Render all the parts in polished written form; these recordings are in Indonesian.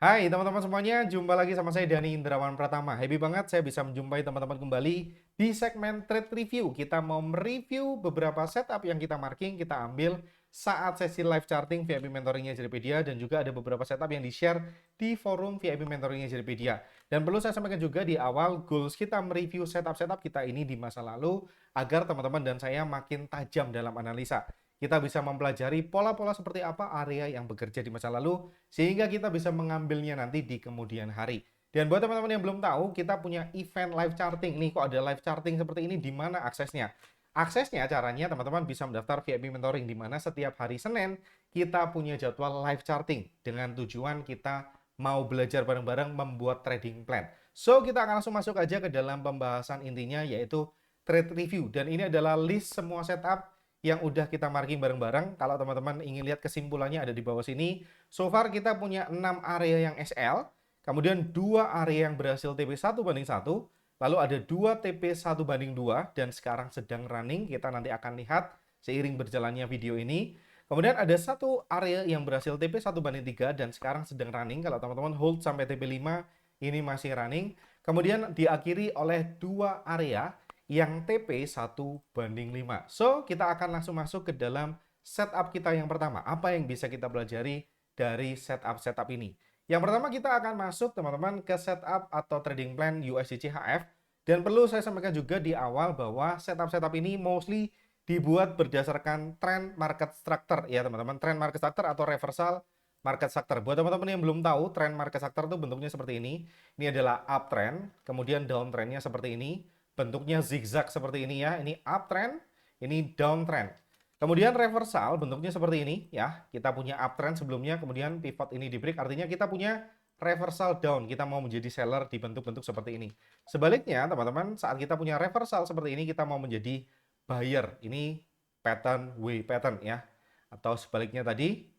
Hai teman-teman semuanya, jumpa lagi sama saya Dani Indrawan Pratama. Happy banget saya bisa menjumpai teman-teman kembali di segmen Trade Review. Kita mau mereview beberapa setup yang kita marking, kita ambil saat sesi live charting VIP mentoringnya Jeripedia, dan juga ada beberapa setup yang di-share di forum VIP mentoringnya Jeripedia. Dan perlu saya sampaikan juga di awal, goals kita mereview setup-setup kita ini di masa lalu agar teman-teman dan saya makin tajam dalam analisa. Kita bisa mempelajari pola-pola seperti apa area yang bekerja di masa lalu, sehingga kita bisa mengambilnya nanti di kemudian hari. Dan buat teman-teman yang belum tahu, kita punya event live charting. Nih, kok ada live charting seperti ini, di mana aksesnya? Aksesnya caranya teman-teman bisa mendaftar VIP Mentoring, di mana setiap hari Senin kita punya jadwal live charting dengan tujuan kita mau belajar bareng-bareng membuat trading plan. So, kita akan langsung masuk aja ke dalam pembahasan intinya, yaitu trade review. Dan ini adalah list semua setup yang udah kita marking bareng-bareng. Kalau teman-teman ingin lihat kesimpulannya ada di bawah sini. So far kita punya 6 area yang SL, kemudian 2 area yang berhasil TP 1:1, lalu ada 2 TP 1:2, dan sekarang sedang running. Kita nanti akan lihat seiring berjalannya video ini. Kemudian ada 1 area yang berhasil TP 1:3 dan sekarang sedang running. Kalau teman-teman hold sampai TP 5, ini masih running. Kemudian diakhiri oleh 2 area yang TP 1:5. So, kita akan langsung masuk ke dalam setup kita yang pertama. Apa yang bisa kita pelajari dari setup-setup ini? Yang pertama kita akan masuk teman-teman ke setup atau trading plan USDC HF. Dan perlu saya sampaikan juga di awal bahwa setup-setup ini mostly dibuat berdasarkan trend market structure ya teman-teman. Trend market structure atau reversal market structure. Buat teman-teman yang belum tahu, trend market structure itu bentuknya seperti ini. Ini adalah uptrend, kemudian downtrendnya seperti ini. Bentuknya zigzag seperti ini ya. Ini uptrend, ini downtrend. Kemudian reversal bentuknya seperti ini ya. Kita punya uptrend sebelumnya, kemudian pivot ini di break, artinya kita punya reversal down. Kita mau menjadi seller di bentuk-bentuk seperti ini. Sebaliknya teman-teman, saat kita punya reversal seperti ini, kita mau menjadi buyer. Ini pattern W pattern ya. Atau sebaliknya tadi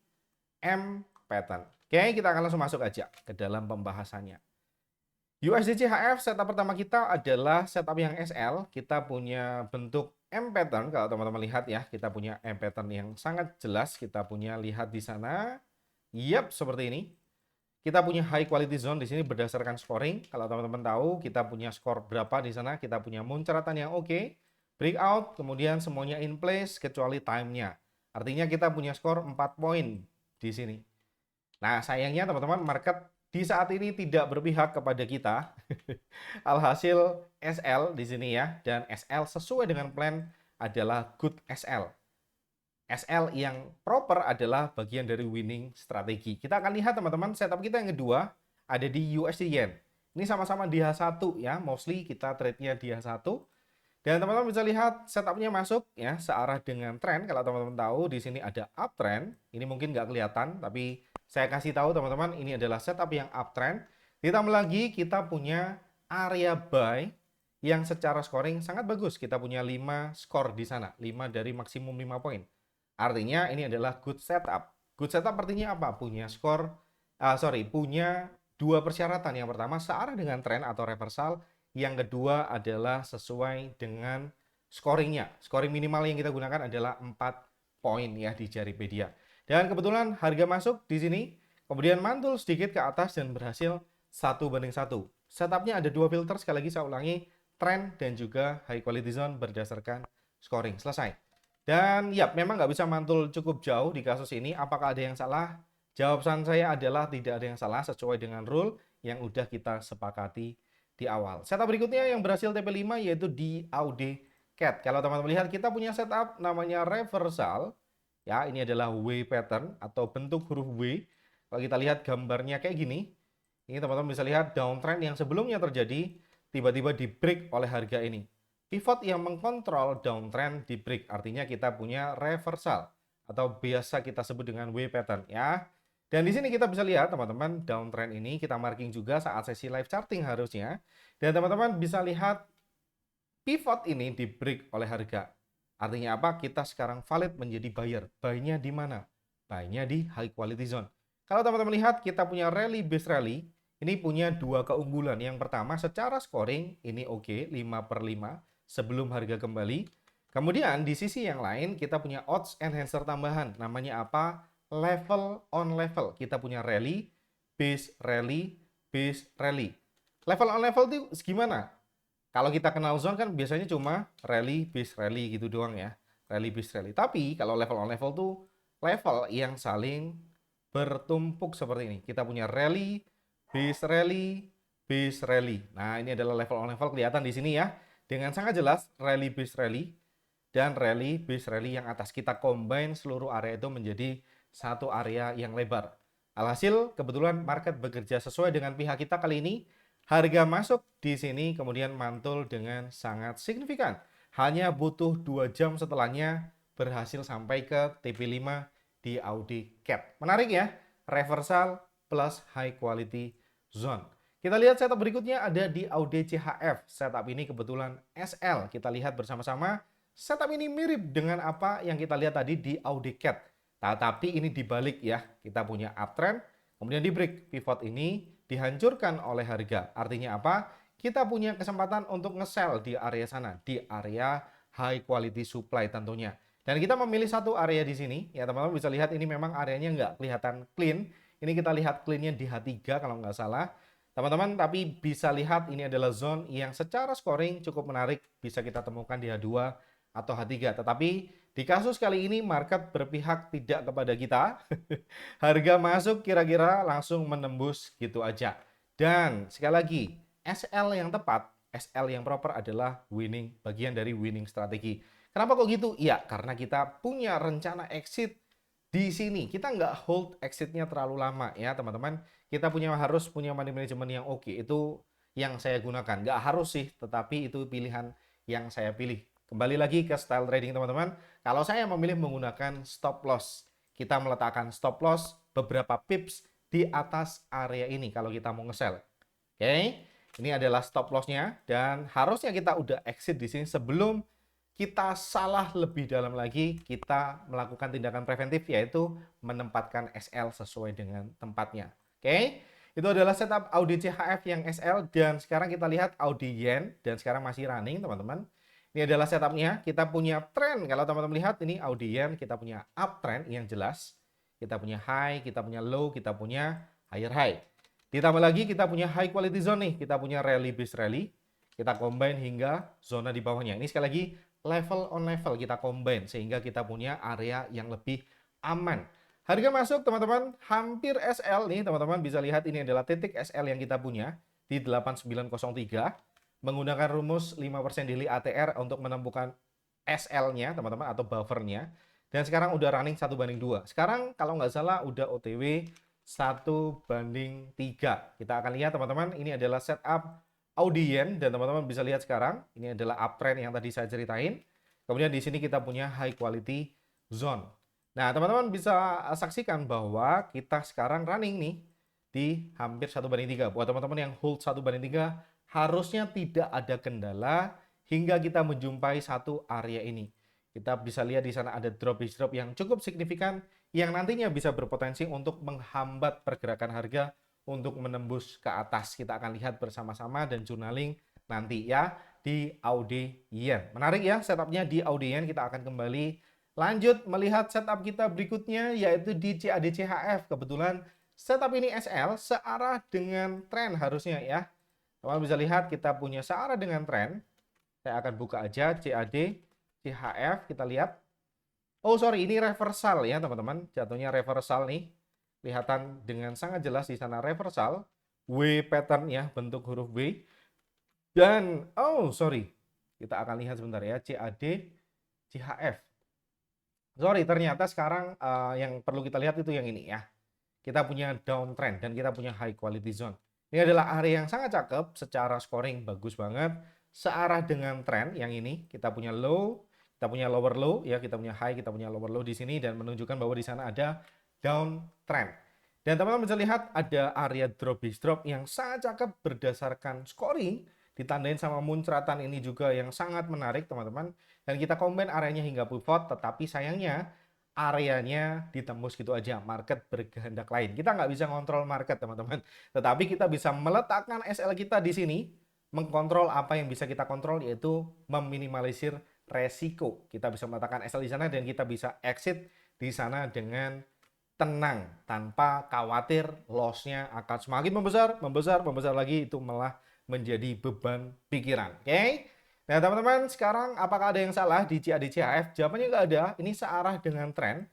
M pattern. Oke, kita akan langsung masuk aja ke dalam pembahasannya. USDC HF setup pertama kita adalah setup yang SL. Kita punya bentuk M pattern. Kalau teman-teman lihat ya, kita punya M pattern yang sangat jelas. Kita punya lihat di sana. Yap, seperti ini. Kita punya high quality zone di sini berdasarkan scoring. Kalau teman-teman tahu, kita punya skor berapa di sana. Kita punya munceratan yang oke. Breakout, kemudian semuanya in place kecuali time-nya. Artinya kita punya skor 4 poin di sini. Nah, sayangnya teman-teman, market di saat ini tidak berpihak kepada kita. Alhasil SL di sini ya, dan SL sesuai dengan plan adalah good SL. SL yang proper adalah bagian dari winning strategi. Kita akan lihat teman-teman, setup kita yang kedua ada di USD Yen. Ini sama-sama di H1 ya, mostly kita trade-nya di H1. Dan teman-teman bisa lihat setupnya masuk ya searah dengan tren. Kalau teman-teman tahu di sini ada uptrend. Ini mungkin nggak kelihatan, tapi saya kasih tahu teman-teman ini adalah setup yang uptrend. Ditambah lagi kita punya area buy yang secara scoring sangat bagus. Kita punya 5 skor di sana, 5 dari maksimum 5 poin. Artinya ini adalah good setup. Good setup artinya apa? Punya skor, punya 2 persyaratan. Yang pertama searah dengan tren atau reversal. Yang kedua adalah sesuai dengan scoringnya. Scoring minimal yang kita gunakan adalah 4 poin ya di Jaripedia. Dan kebetulan harga masuk di sini, kemudian mantul sedikit ke atas dan berhasil 1:1. Setupnya ada 2 filter, sekali lagi saya ulangi, trend dan juga high quality zone berdasarkan scoring. Selesai. Dan ya, memang nggak bisa mantul cukup jauh di kasus ini. Apakah ada yang salah? Jawaban saya adalah tidak ada yang salah, sesuai dengan rule yang udah kita sepakati di awal. Setup berikutnya yang berhasil TP5 yaitu di Audi Cat. Kalau teman-teman lihat, kita punya setup namanya reversal. Ya, ini adalah W pattern atau bentuk huruf W. Kalau kita lihat gambarnya kayak gini, ini teman-teman bisa lihat downtrend yang sebelumnya terjadi tiba-tiba di break oleh harga ini. Pivot yang mengkontrol downtrend di break, artinya kita punya reversal atau biasa kita sebut dengan W pattern ya. Dan di sini kita bisa lihat teman-teman, downtrend ini kita marking juga saat sesi live charting harusnya. Dan teman-teman bisa lihat pivot ini di break oleh harga. Artinya apa? Kita sekarang valid menjadi buyer. Buy-nya di mana? Buy-nya di high quality zone. Kalau teman-teman lihat, kita punya rally based rally. Ini punya 2 keunggulan. Yang pertama, secara scoring ini oke, 5/5 sebelum harga kembali. Kemudian di sisi yang lain kita punya odds enhancer tambahan. Namanya apa? Level on level. Kita punya rally base rally, base rally. Level on level itu gimana? Kalau kita kenal zone kan biasanya cuma rally, base rally gitu doang ya. Rally, base rally. Tapi kalau level on level tuh level yang saling bertumpuk seperti ini. Kita punya rally, base rally, base rally. Nah, ini adalah level on level kelihatan di sini ya. Dengan sangat jelas rally, base rally dan rally, base rally yang atas. Kita combine seluruh area itu menjadi satu area yang lebar. Alhasil, kebetulan market bekerja sesuai dengan pihak kita kali ini. Harga masuk di sini kemudian mantul dengan sangat signifikan. Hanya butuh 2 jam setelahnya berhasil sampai ke TP5 di Audi Cat. Menarik ya, reversal plus high quality zone. Kita lihat setup berikutnya ada di Audi CHF. Setup ini kebetulan SL. Kita lihat bersama-sama. Setup ini mirip dengan apa yang kita lihat tadi di Audi Cat. Tapi ini dibalik ya. Kita punya uptrend, kemudian di break. Pivot ini dihancurkan oleh harga. Artinya apa? Kita punya kesempatan untuk nge-sell di area sana, di area high quality supply tentunya. Dan kita memilih satu area di sini, ya teman-teman bisa lihat ini memang areanya nggak kelihatan clean. Ini kita lihat cleannya di H3 kalau nggak salah. Teman-teman, tapi bisa lihat ini adalah zone yang secara scoring cukup menarik, bisa kita temukan di H2 atau H3. Tetapi di kasus kali ini market berpihak tidak kepada kita. Harga masuk kira-kira langsung menembus gitu aja. Dan sekali lagi, SL yang tepat, SL yang proper adalah winning, bagian dari winning strategi. Kenapa kok gitu? Iya, karena kita punya rencana exit di sini. Kita nggak hold exitnya terlalu lama ya teman-teman. Kita harus punya money management yang oke. Itu yang saya gunakan. Nggak harus sih, tetapi itu pilihan yang saya pilih. Kembali lagi ke style trading teman-teman. Kalau saya memilih menggunakan stop loss, kita meletakkan stop loss beberapa pips di atas area ini kalau kita mau nge-sell. Oke, ini adalah stop loss-nya dan harusnya kita udah exit di sini sebelum kita salah lebih dalam lagi, kita melakukan tindakan preventif yaitu menempatkan SL sesuai dengan tempatnya. Oke, itu adalah setup Audi CHF yang SL dan sekarang kita lihat Audi Yen dan sekarang masih running teman-teman. Ini adalah setupnya, kita punya trend, kalau teman-teman lihat ini Audi Yen, kita punya uptrend yang jelas. Kita punya high, kita punya low, kita punya higher high. Ditambah lagi kita punya high quality zone nih, kita punya rally base rally. Kita combine hingga zona di bawahnya. Ini sekali lagi level on level kita combine sehingga kita punya area yang lebih aman. Harga masuk teman-teman hampir SL nih teman-teman bisa lihat ini adalah titik SL yang kita punya di 8903 menggunakan rumus 5% daily ATR untuk menemukan SL-nya teman-teman atau buffernya. Dan sekarang udah running 1:2. Sekarang kalau nggak salah udah OTW 1:3. Kita akan lihat teman-teman ini adalah setup Audi Yen dan teman-teman bisa lihat sekarang ini adalah uptrend yang tadi saya ceritain. Kemudian di sini kita punya high quality zone. Nah, teman-teman bisa saksikan bahwa kita sekarang running nih di hampir 1:3. Buat teman-teman yang hold 1:3 harusnya tidak ada kendala hingga kita menjumpai satu area ini. Kita bisa lihat di sana ada drop yang cukup signifikan yang nantinya bisa berpotensi untuk menghambat pergerakan harga untuk menembus ke atas. Kita akan lihat bersama-sama dan journaling nanti ya di Audi Yen. Menarik ya setupnya di Audi Yen. Kita akan kembali lanjut melihat setup kita berikutnya yaitu di CAD CHF. Kebetulan setup ini SL searah dengan tren harusnya ya. Teman bisa lihat kita punya searah dengan tren. Saya akan buka aja CAD CHF, kita lihat. Oh sorry, ini reversal ya teman-teman. Jatuhnya reversal nih. Kelihatan dengan sangat jelas di sana reversal. W pattern ya, bentuk huruf W. Dan, oh sorry. Kita akan lihat sebentar ya, CAD CHF. Sorry, ternyata sekarang yang perlu kita lihat itu yang ini ya. Kita punya downtrend dan kita punya high quality zone. Ini adalah area yang sangat cakep, secara scoring bagus banget. Searah dengan trend yang ini, kita punya low, kita punya lower low, ya kita punya high, kita punya lower low di sini dan menunjukkan bahwa di sana ada downtrend. Dan teman-teman bisa lihat ada area drop yang sangat cakep berdasarkan scoring, ditandain sama muncratan ini juga yang sangat menarik teman-teman. Dan kita combine areanya hingga pivot, tetapi sayangnya areanya ditembus gitu aja, market berkehendak lain. Kita nggak bisa ngontrol market teman-teman, tetapi kita bisa meletakkan SL kita di sini, mengkontrol apa yang bisa kita kontrol yaitu meminimalisir resiko. Kita bisa meletakkan SL di sana dan kita bisa exit di sana dengan tenang tanpa khawatir loss-nya akan semakin membesar lagi, itu malah menjadi beban pikiran. Oke? Nah, teman-teman, sekarang apakah ada yang salah di CAD CHF? Jawabannya nggak ada. Ini searah dengan trend.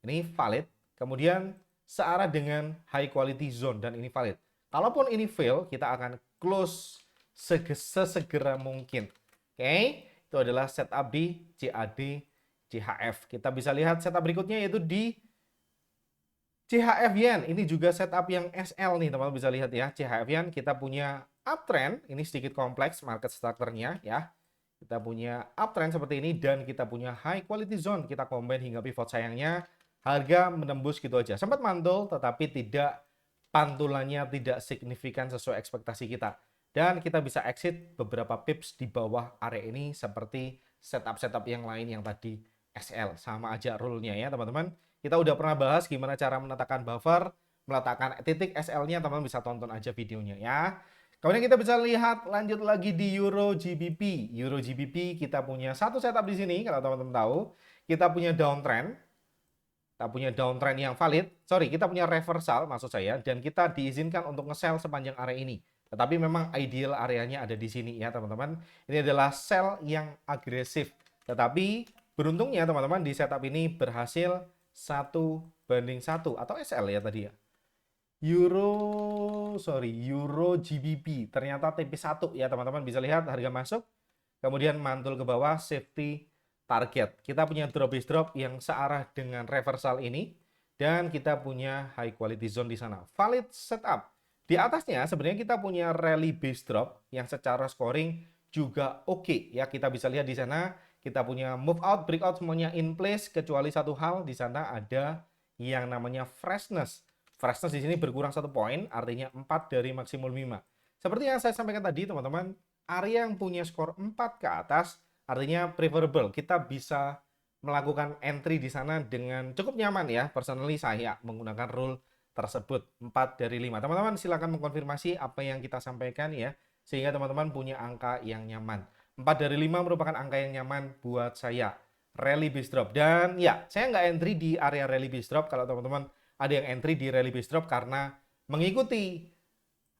Ini valid. Kemudian searah dengan high quality zone dan ini valid. Kalaupun ini fail, kita akan close sesegera mungkin. Oke? Itu adalah setup di CAD CHF. Kita bisa lihat setup berikutnya yaitu di CHF Yen. Ini juga setup yang SL nih, teman-teman bisa lihat ya. CHF Yen kita punya uptrend, ini sedikit kompleks market structure-nya ya. Kita punya uptrend seperti ini dan kita punya high quality zone. Kita combine hingga pivot, sayangnya harga menembus gitu aja. Sempat mantul tetapi tidak, pantulannya tidak signifikan sesuai ekspektasi kita. Dan kita bisa exit beberapa pips di bawah area ini seperti setup-setup yang lain yang tadi SL. Sama aja rule-nya ya teman-teman. Kita udah pernah bahas gimana cara meletakkan buffer, meletakkan titik SL-nya, teman-teman bisa tonton aja videonya ya. Kemudian kita bisa lihat lanjut lagi di Euro GBP. Euro GBP kita punya satu setup di sini, kalau teman-teman tahu. Kita punya downtrend. Kita punya downtrend yang valid. Sorry, kita punya reversal maksud saya. Dan kita diizinkan untuk nge-sell sepanjang area ini. Tetapi memang ideal areanya ada di sini ya teman-teman. Ini adalah sell yang agresif. Tetapi beruntungnya teman-teman di setup ini berhasil 1:1 atau SL ya tadi ya. Euro GBP ternyata TP1 ya teman-teman, bisa lihat harga masuk kemudian mantul ke bawah safety target. Kita punya drop base drop yang searah dengan reversal ini dan kita punya high quality zone di sana. Valid setup. Di atasnya sebenarnya kita punya rally base drop yang secara scoring juga oke ya. Kita bisa lihat di sana kita punya move out, breakout semuanya in place kecuali satu hal, di sana ada yang namanya freshness. Freshness di sini berkurang 1 poin, artinya 4 dari maksimum 5. Seperti yang saya sampaikan tadi teman-teman, area yang punya skor 4 ke atas artinya preferable. Kita bisa melakukan entry di sana dengan cukup nyaman ya. Personally saya menggunakan rule tersebut 4 dari 5. Teman-teman silakan mengkonfirmasi apa yang kita sampaikan ya, sehingga teman-teman punya angka yang nyaman. 4 dari 5 merupakan angka yang nyaman buat saya. Rally base drop. Dan ya, saya nggak entry di area rally base drop. Kalau teman-teman ada yang entry di rally base drop karena mengikuti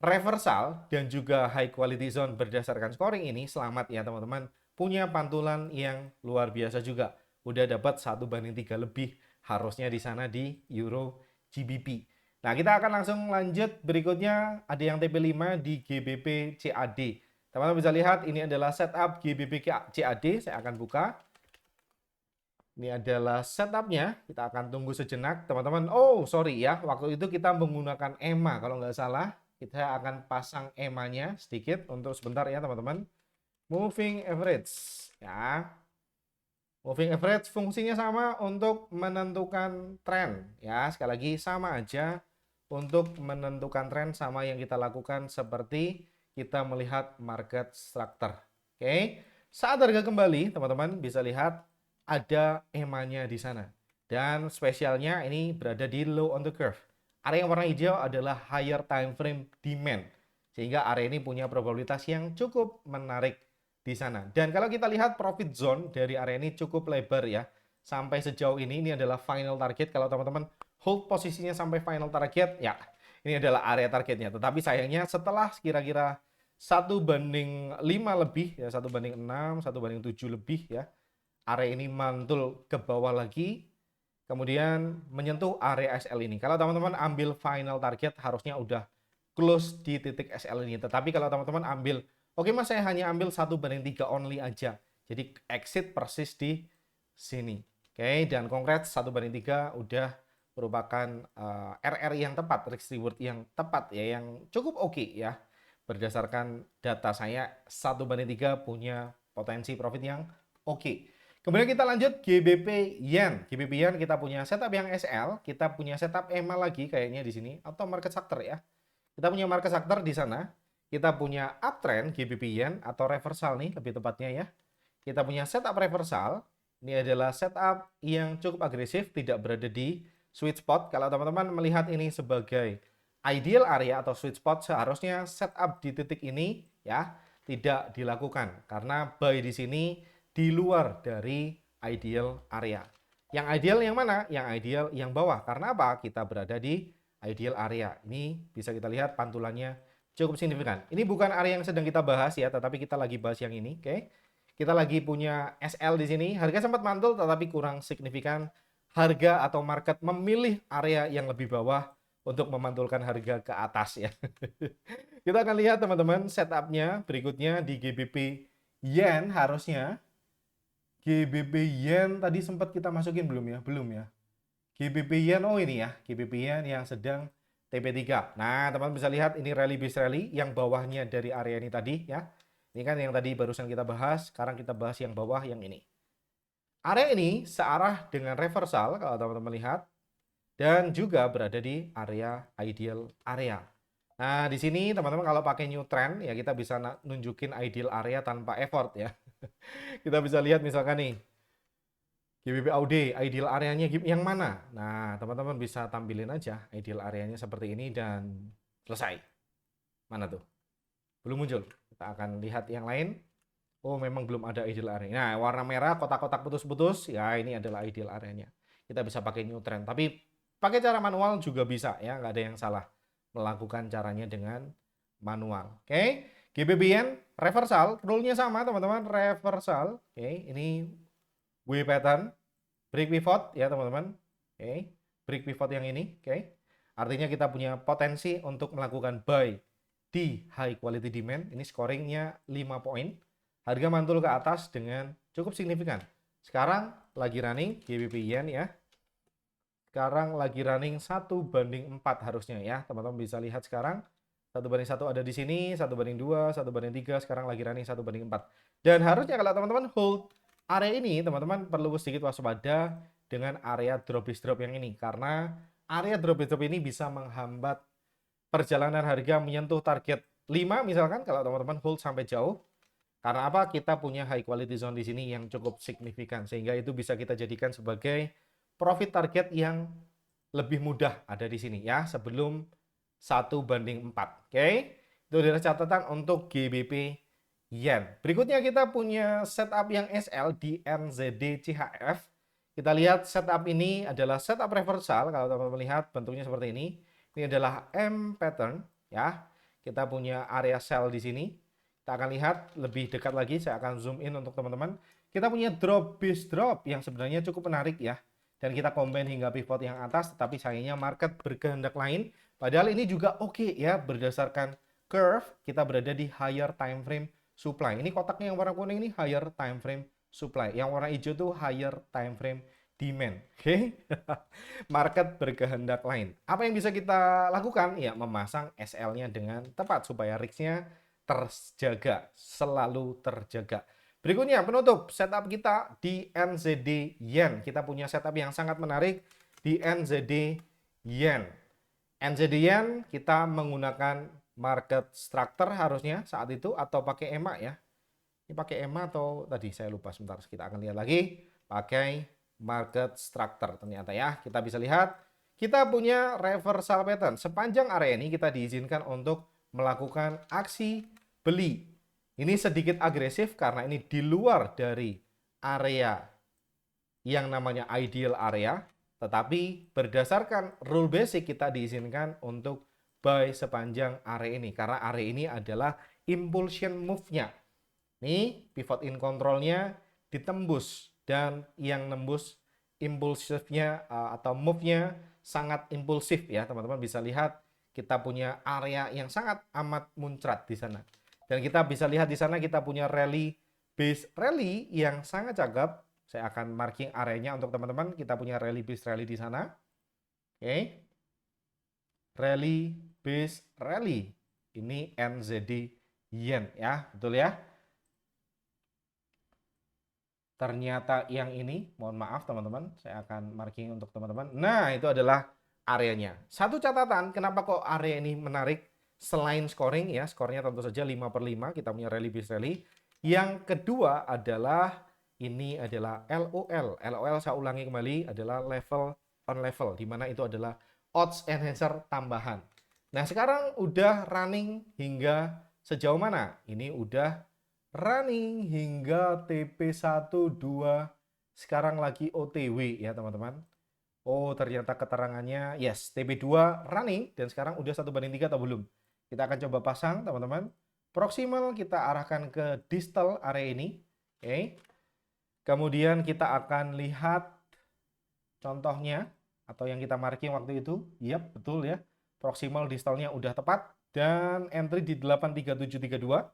reversal dan juga high quality zone berdasarkan scoring ini, selamat ya teman-teman. Punya pantulan yang luar biasa juga. Udah dapat 1:3 lebih harusnya di sana di Euro GBP. Nah, kita akan langsung lanjut berikutnya. Ada yang TP5 di GBP CAD. Teman-teman bisa lihat ini adalah setup GBP CAD. Saya akan buka. Ini adalah setupnya. Kita akan tunggu sejenak, teman-teman. Oh, sorry ya. Waktu itu kita menggunakan EMA. Kalau nggak salah, kita akan pasang EMA-nya sedikit untuk sebentar ya, teman-teman. Moving average. Ya. Moving average fungsinya sama untuk menentukan tren. Ya, sekali lagi sama aja untuk menentukan tren sama yang kita lakukan seperti kita melihat market structure. Oke, saat harga kembali, teman-teman bisa lihat ada EMA-nya di sana. Dan spesialnya ini berada di low on the curve. Area yang warna hijau adalah higher time frame demand. Sehingga area ini punya probabilitas yang cukup menarik di sana. Dan kalau kita lihat profit zone dari area ini cukup lebar ya. Sampai sejauh ini adalah final target. Kalau teman-teman hold posisinya sampai final target, ya ini adalah area targetnya. Tetapi sayangnya setelah kira-kira 1:5 lebih ya, 1:6, 1:7 lebih ya, area ini mantul ke bawah lagi, kemudian menyentuh area SL ini. Kalau teman-teman ambil final target harusnya udah close di titik SL ini. Tetapi kalau teman-teman ambil, oke mas saya hanya ambil 1:3 only aja, jadi exit persis di sini. Oke, dan congrats 1:3 udah merupakan RR yang tepat, risk reward yang tepat ya, yang cukup oke ya. Berdasarkan data saya 1:3 punya potensi profit yang oke. Kemudian kita lanjut GBP Yen. GBP Yen kita punya setup yang SL, kita punya setup EMA lagi kayaknya di sini atau market sector ya. Kita punya market sector di sana. Kita punya uptrend GBP Yen atau reversal nih lebih tepatnya ya. Kita punya setup reversal. Ini adalah setup yang cukup agresif, tidak berada di sweet spot. Kalau teman-teman melihat ini sebagai ideal area atau sweet spot, seharusnya setup di titik ini ya tidak dilakukan karena buy di sini di luar dari ideal area. Yang ideal yang mana? Yang ideal yang bawah. Karena apa? Kita berada di ideal area. Ini bisa kita lihat pantulannya cukup signifikan. Ini bukan area yang sedang kita bahas ya, tetapi kita lagi bahas yang ini. Oke. Kita lagi punya SL di sini. Harga sempat mantul tetapi kurang signifikan. Harga atau market memilih area yang lebih bawah untuk memantulkan harga ke atas ya. Kita akan lihat teman-teman setupnya berikutnya di GBP Yen harusnya. GBP Yen tadi sempat kita masukin belum ya? Belum ya. GBP Yen, oh ini ya, GBP Yen yang sedang TP3. Nah, teman-teman bisa lihat ini rally base rally yang bawahnya dari area ini tadi ya. Ini kan yang tadi barusan kita bahas, sekarang kita bahas yang bawah yang ini. Area ini searah dengan reversal kalau teman-teman lihat dan juga berada di area ideal area. Nah, di sini teman-teman kalau pakai new trend ya kita bisa nunjukin ideal area tanpa effort ya. Kita bisa lihat misalkan nih GBP AUD, ideal areanya yang mana? Nah, teman-teman bisa tampilin aja ideal areanya seperti ini dan selesai. Mana tuh? Belum muncul. Kita akan lihat yang lain. Oh, memang belum ada ideal area. Nah, warna merah, kotak-kotak putus-putus, ya ini adalah ideal areanya. Kita bisa pakai new trend. Tapi pakai cara manual juga bisa ya, nggak ada yang salah melakukan caranya dengan manual. Oke, GBBN reversal, rule-nya sama teman-teman, reversal. Oke, ini W pattern, break pivot ya teman-teman. Oke, break pivot yang ini. Oke, artinya kita punya potensi untuk melakukan buy di high quality demand. Ini scoringnya 5 poin. Harga mantul ke atas dengan cukup signifikan. Sekarang lagi running GBP Yen ya. Sekarang lagi running 1:4 harusnya ya. Teman-teman bisa lihat sekarang 1:1 ada di sini, 1:2, 1:3, sekarang lagi running 1:4. Dan harusnya kalau teman-teman hold area ini, teman-teman perlu sedikit waspada dengan area drop yang ini. Karena area drop ini bisa menghambat perjalanan harga menyentuh target 5 misalkan kalau teman-teman hold sampai jauh. Karena apa? Kita punya high quality zone di sini yang cukup signifikan. Sehingga itu bisa kita jadikan sebagai profit target yang lebih mudah ada di sini ya sebelum 1:4. Oke, itu adalah catatan untuk GBP Yen. Berikutnya kita punya setup yang SL di NZD CHF. Kita lihat setup ini adalah setup reversal. Kalau teman-teman lihat bentuknya seperti ini. Ini adalah M pattern ya. Kita punya area sell di sini. Kita akan lihat lebih dekat lagi. Saya akan zoom in untuk teman-teman. Kita punya drop base drop yang sebenarnya cukup menarik ya. Dan kita combine hingga pivot yang atas, tetapi sayangnya market berkehendak lain. Padahal ini juga oke ya, berdasarkan curve kita berada di higher time frame supply. Ini kotaknya yang warna kuning ini higher time frame supply. Yang warna hijau tuh higher time frame demand. Oke. Market berkehendak lain. Apa yang bisa kita lakukan? Ya, memasang SL-nya dengan tepat supaya risk-nya terjaga, selalu terjaga. Berikutnya penutup setup kita di NZD Yen. Kita punya setup yang sangat menarik di NZD Yen. NZD Yen kita menggunakan market structure harusnya saat itu atau pakai EMA ya. Ini pakai EMA atau tadi saya lupa sebentar. Kita akan lihat lagi pakai market structure ternyata ya. Kita bisa lihat kita punya reversal pattern. Sepanjang area ini kita diizinkan untuk melakukan aksi beli. Ini sedikit agresif karena ini di luar dari area yang namanya ideal area, tetapi berdasarkan rule basic kita diizinkan untuk buy sepanjang area ini karena area ini adalah impulsion move-nya. Nih, pivot in control-nya ditembus dan yang nembus impulsifnya atau move-nya sangat impulsif ya, teman-teman bisa lihat kita punya area yang sangat amat muncrat di sana. Dan kita bisa lihat di sana kita punya rally base rally yang sangat cakep. Saya akan marking areanya untuk teman-teman. Kita punya rally base rally di sana. Oke. Rally base rally. Ini NZD Yen ya, betul ya. Ternyata yang ini, mohon maaf teman-teman, saya akan marking untuk teman-teman. Nah, itu adalah areanya. Satu catatan, kenapa kok area ini menarik? Selain scoring ya, skornya tentu saja 5/5, kita punya rally base rally. Yang kedua adalah ini adalah LOL. LOL saya ulangi kembali adalah level on level, di mana itu adalah odds enhancer tambahan. Nah sekarang udah running hingga sejauh mana? Ini udah running hingga TP1, 2, sekarang lagi OTW ya teman-teman. Oh, ternyata keterangannya yes, TP2 running dan sekarang udah 1:3 atau belum. Kita akan coba pasang teman-teman. Proximal kita arahkan ke distal area ini. Oke. Kemudian kita akan lihat contohnya atau yang kita marking waktu itu. Yap, betul ya. Proximal distalnya udah tepat dan entry di 83732.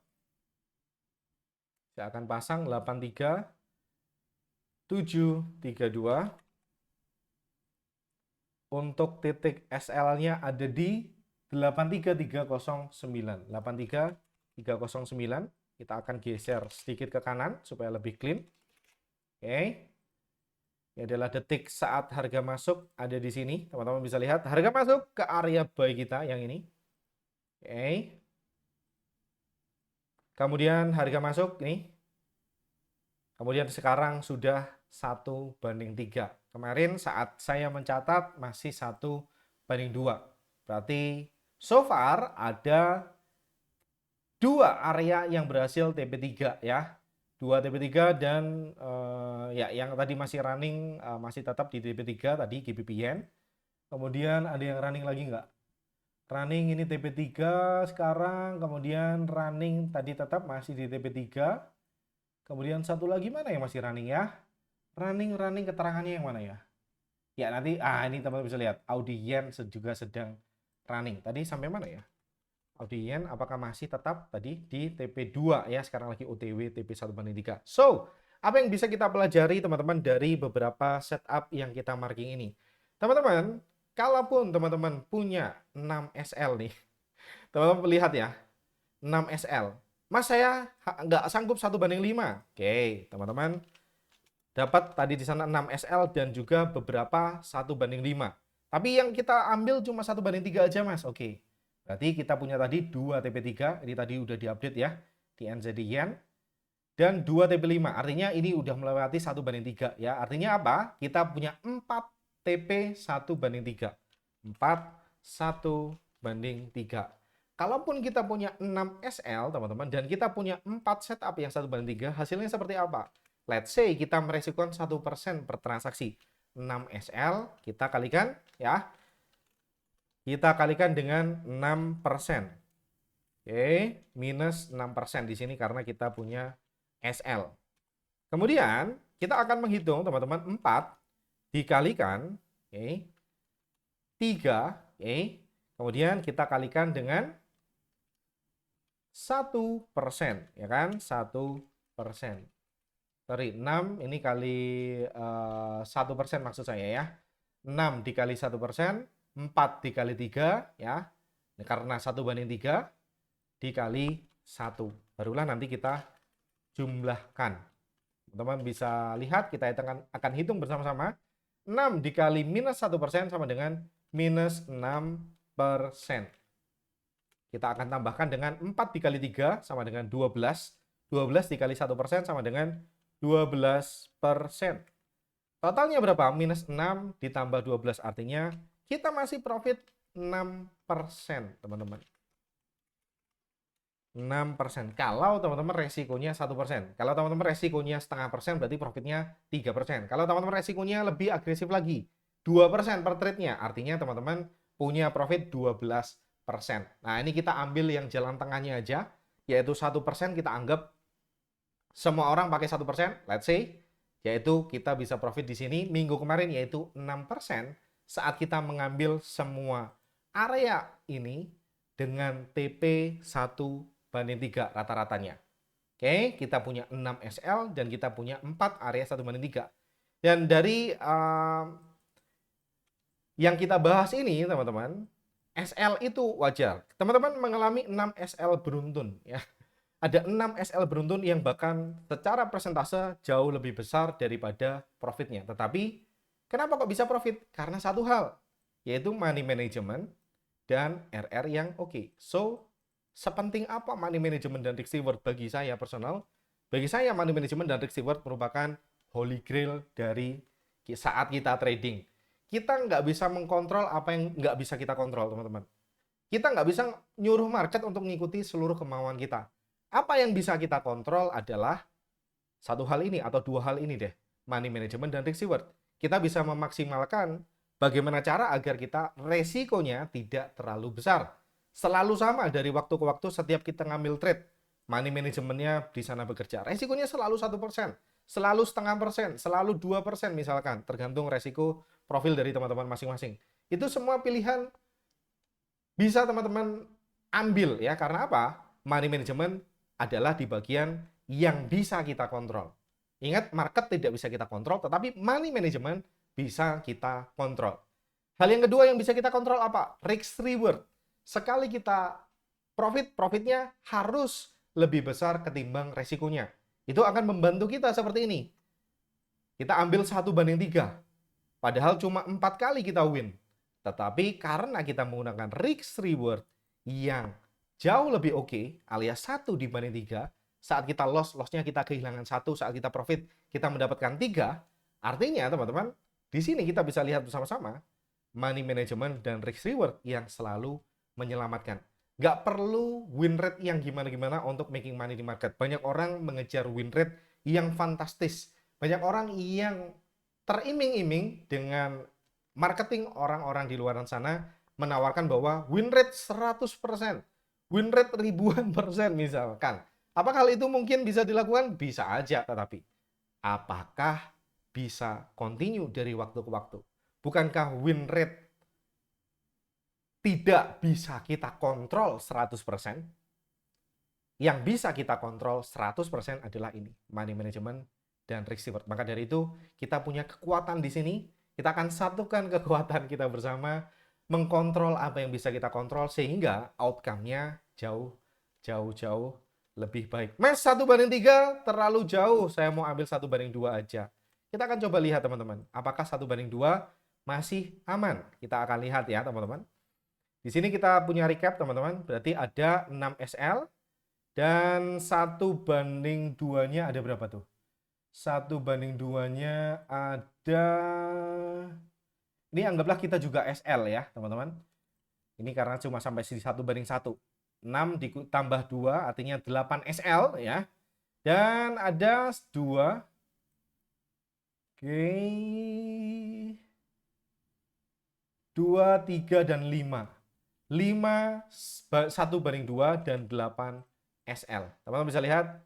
Saya akan pasang 83732. Untuk titik SL-nya ada di 83309. 83309. Kita akan geser sedikit ke kanan supaya lebih clean. Oke. Ini adalah detik saat harga masuk ada di sini. Teman-teman bisa lihat harga masuk ke area buy kita yang ini. Oke. Kemudian harga masuk ini. Kemudian sekarang sudah 1:3. Kemarin saat saya mencatat masih 1:2. Berarti so far ada 2 area yang berhasil TP3 ya. 2 TP3 dan ya yang tadi masih running masih tetap di TP3 tadi GBP-Yen. Kemudian ada yang running lagi nggak? Running ini TP3 sekarang, kemudian running tadi tetap masih di TP3. Kemudian satu lagi mana yang masih running ya? Running keterangannya yang mana ya? Ya nanti, ini teman-teman bisa lihat. Audi Yen juga sedang running. Tadi sampai mana ya? Audi Yen apakah masih tetap tadi di TP2 ya? Sekarang lagi OTW TP1:3. So, apa yang bisa kita pelajari teman-teman dari beberapa setup yang kita marking ini? Teman-teman, kalaupun teman-teman punya 6 SL nih, teman-teman lihat ya, 6 SL. Mas saya nggak sanggup 1:5. Oke, teman-teman dapat tadi di sana 6 SL dan juga beberapa 1:5. Tapi yang kita ambil cuma 1:3 aja mas. Oke, berarti kita punya tadi 2 TP3. Ini tadi udah diupdate ya di NZD Yen. Dan 2 TP5. Artinya ini udah melewati 1:3 ya. Artinya apa? Kita punya 4 TP 1:3. 4 1:3. Kalaupun kita punya 6 SL, teman-teman, dan kita punya 4 setup yang 1:3, hasilnya seperti apa? Let's say kita meresikokan 1% per transaksi. 6 SL, kita kalikan ya. Kita kalikan dengan 6%. Oke, minus 6% di sini karena kita punya SL. Kemudian, kita akan menghitung, teman-teman, 4 dikalikan, oke, 3, oke. Kemudian kita kalikan dengan 1%, ya kan? 1%. Sorry, 6 ini kali 1% maksud saya ya. 6 dikali 1%, 4 dikali 3 ya. Karena 1:3 dikali 1. Barulah nanti kita jumlahkan. Teman-teman bisa lihat, kita akan hitung bersama-sama. 6 dikali minus 1% sama dengan minus 6%. Kita akan tambahkan dengan 4 dikali 3 sama dengan 12. 12 dikali 1% sama dengan 12%. Totalnya berapa? Minus 6 ditambah 12. Artinya kita masih profit 6%, teman-teman. 6%. Kalau teman-teman resikonya 1%. Kalau teman-teman resikonya 0,5% berarti profitnya 3%. Kalau teman-teman resikonya lebih agresif lagi, 2% per trade-nya. Artinya teman-teman punya profit 12%. Nah, ini kita ambil yang jalan tengahnya aja, yaitu 1% kita anggap semua orang pakai 1%, let's say, yaitu kita bisa profit di sini minggu kemarin yaitu 6% saat kita mengambil semua area ini dengan TP 1:3 rata-ratanya. Oke, kita punya 6 SL dan kita punya 4 area 1:3. Dan dari yang kita bahas ini, teman-teman, SL itu wajar. Teman-teman mengalami 6 SL beruntun ya. Ada 6 SL beruntun yang bahkan secara persentase jauh lebih besar daripada profitnya. Tetapi kenapa kok bisa profit? Karena satu hal, yaitu money management dan RR yang oke. So, sepenting apa money management dan risk reward bagi saya personal? Bagi saya money management dan risk reward merupakan holy grail dari saat kita trading. Kita nggak bisa mengkontrol apa yang nggak bisa kita kontrol, teman-teman. Kita nggak bisa nyuruh market untuk mengikuti seluruh kemauan kita. Apa yang bisa kita kontrol adalah satu hal ini atau dua hal ini deh. money management dan risk reward. Kita bisa memaksimalkan bagaimana cara agar kita resikonya tidak terlalu besar. Selalu sama dari waktu ke waktu setiap kita ngambil trade. Money manajemennya di sana bekerja. Resikonya selalu 1%, selalu 0,5%, selalu 2% misalkan. Tergantung resiko profil dari teman-teman masing-masing. Itu semua pilihan bisa teman-teman ambil ya. Karena apa? Money management adalah di bagian yang bisa kita kontrol. Ingat, market tidak bisa kita kontrol, tetapi money management bisa kita kontrol. Hal yang kedua yang bisa kita kontrol apa? Risk reward. Sekali kita profitnya harus lebih besar ketimbang resikonya. Itu akan membantu kita seperti ini. Kita ambil 1:3. Padahal cuma 4 kali kita win. Tetapi karena kita menggunakan risk reward yang jauh lebih oke, alias 1:3, saat kita lossnya kita kehilangan 1, saat kita profit kita mendapatkan 3, artinya teman-teman, di sini kita bisa lihat bersama-sama money management dan risk reward yang selalu menyelamatkan. Nggak perlu win rate yang gimana-gimana untuk making money di market. Banyak orang mengejar win rate yang fantastis. Banyak orang yang teriming-iming dengan marketing orang-orang di luar sana menawarkan bahwa win rate 100%, win rate ribuan persen misalkan. Apakah hal itu mungkin bisa dilakukan? Bisa aja, tetapi apakah bisa continue dari waktu ke waktu? Bukankah win rate tidak bisa kita kontrol 100%? Yang bisa kita kontrol 100% adalah ini, money management dan risk reward. Maka dari itu, kita punya kekuatan di sini. Kita akan satukan kekuatan kita bersama, mengkontrol apa yang bisa kita kontrol, sehingga outcome-nya jauh lebih baik. Mas, 1:3 terlalu jauh. Saya mau ambil 1:2 aja. Kita akan coba lihat teman-teman. Apakah 1:2 masih aman? Kita akan lihat ya teman-teman. Di sini kita punya recap teman-teman. Berarti ada 6 SL. Dan 1:2-nya ada berapa tuh? 1:2-nya ada... Ini anggaplah kita juga SL ya teman-teman. Ini karena cuma sampai 1:1. 6 ditambah 2 artinya 8 SL ya. Dan ada 2. Oke. 2, 3, dan 5. 1:2 dan 8 SL. Teman-teman bisa lihat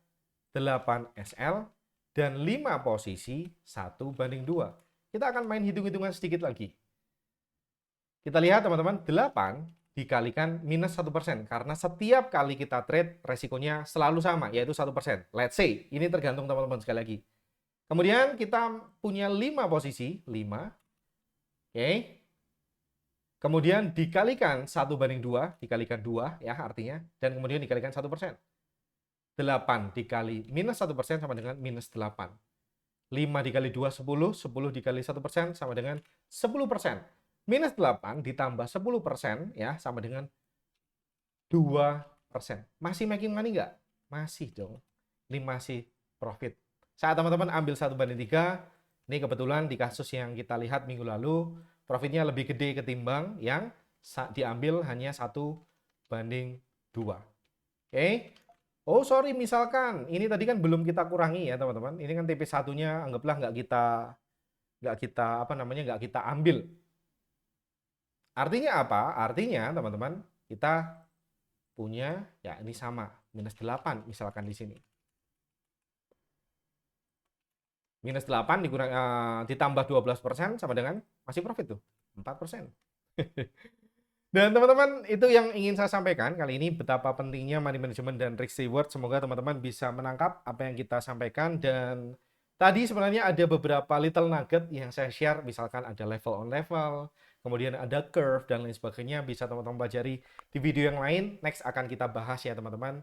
8 SL dan 5 posisi 1:2. Kita akan main hitung-hitungan sedikit lagi. Kita lihat teman-teman, 8 dikalikan minus 1%, karena setiap kali kita trade resikonya selalu sama, yaitu 1%. Let's say, ini tergantung teman-teman sekali lagi. Kemudian kita punya 5 posisi, 5. Oke. Kemudian dikalikan 1:2, dikalikan 2 ya artinya, dan kemudian dikalikan 1%. 8 dikali minus 1% sama dengan minus 8. 5 dikali 2, 10. 10 dikali 1% sama dengan 10%. Minus 8 ditambah 10% ya sama dengan 2%. Masih making money nggak? Masih dong. Ini masih profit. Saat teman-teman ambil 1:3, ini kebetulan di kasus yang kita lihat minggu lalu, profitnya lebih gede ketimbang yang diambil hanya 1:2. Oke. Oh sorry, misalkan ini tadi kan belum kita kurangi ya teman-teman. Ini kan TP1-nya anggaplah nggak kita ambil. Artinya apa? Artinya teman-teman kita punya ya ini sama minus 8 misalkan di sini. Minus 8 ditambah 12% sama dengan masih profit tuh 4%. Dan teman-teman, itu yang ingin saya sampaikan kali ini, betapa pentingnya money management dan risk reward. Semoga teman-teman bisa menangkap apa yang kita sampaikan. Dan tadi sebenarnya ada beberapa little nugget yang saya share, misalkan ada level on level, kemudian ada curve dan lain sebagainya, bisa teman-teman pelajari di video yang lain. Next akan kita bahas ya teman-teman,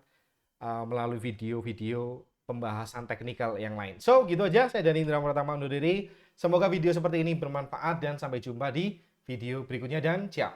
melalui video-video pembahasan teknikal yang lain. So gitu aja, saya Dani Indra Pratama undur diri. Semoga video seperti ini bermanfaat dan sampai jumpa di video berikutnya dan ciao.